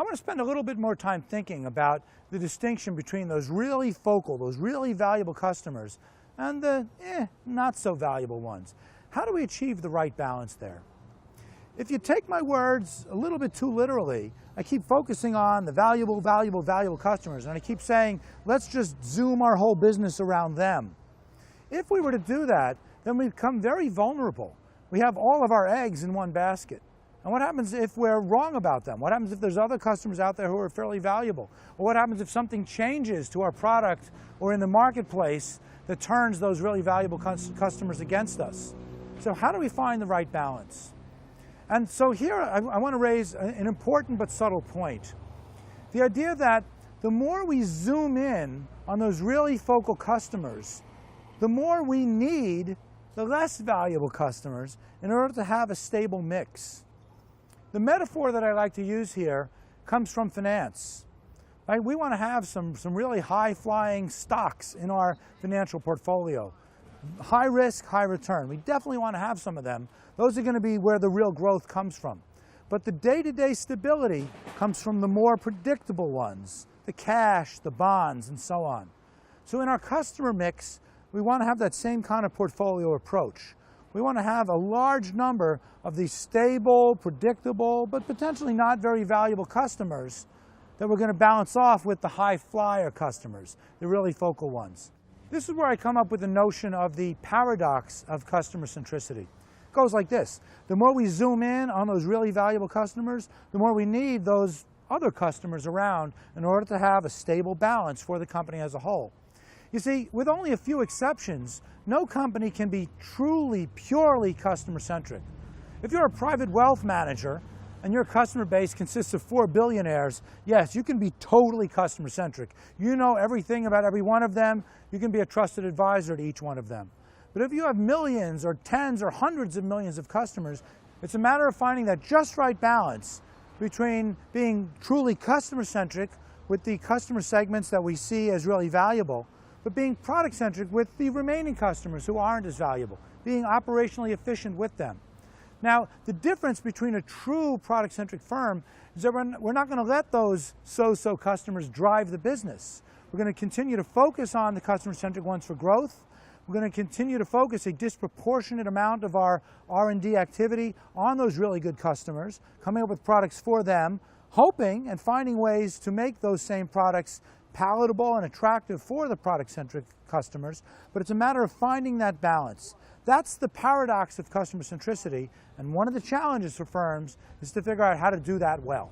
want to spend a little bit more time thinking about the distinction between those really focal, those really valuable customers and the not so valuable ones. How do we achieve the right balance there? If you take my words a little bit too literally, I keep focusing on the valuable customers, and I keep saying, let's just zoom our whole business around them. If we were to do that, then we become very vulnerable. We have all of our eggs in one basket. And what happens if we're wrong about them? What happens if there's other customers out there who are fairly valuable? Or what happens if something changes to our product or in the marketplace that turns those really valuable customers against us? So how do we find the right balance? And so here I want to raise an important but subtle point. The idea that the more we zoom in on those really focal customers, the more we need the less valuable customers in order to have a stable mix. The metaphor that I like to use here comes from finance. Right? We want to have some really high-flying stocks in our financial portfolio. High risk, high return. We definitely want to have some of them. Those are going to be where the real growth comes from. But the day-to-day stability comes from the more predictable ones, the cash, the bonds, and so on. So in our customer mix, we want to have that same kind of portfolio approach. We want to have a large number of these stable, predictable, but potentially not very valuable customers that we're going to balance off with the high flyer customers, the really focal ones. This is where I come up with the notion of the paradox of customer centricity. It goes like this. The more we zoom in on those really valuable customers, the more we need those other customers around in order to have a stable balance for the company as a whole. You see, with only a few exceptions, no company can be truly, purely customer-centric. If you're a private wealth manager and your customer base consists of 4 billionaires, yes, you can be totally customer-centric. You know everything about every one of them. You can be a trusted advisor to each one of them. But if you have millions or tens or hundreds of millions of customers, it's a matter of finding that just right balance between being truly customer-centric with the customer segments that we see as really valuable, but being product-centric with the remaining customers who aren't as valuable, being operationally efficient with them. Now, the difference between a true product-centric firm is that we're not going to let those so-so customers drive the business. We're going to continue to focus on the customer-centric ones for growth. We're going to continue to focus a disproportionate amount of our R&D activity on those really good customers, coming up with products for them, hoping and finding ways to make those same products palatable and attractive for the product-centric customers, but it's a matter of finding that balance. That's the paradox of customer centricity, and one of the challenges for firms is to figure out how to do that well.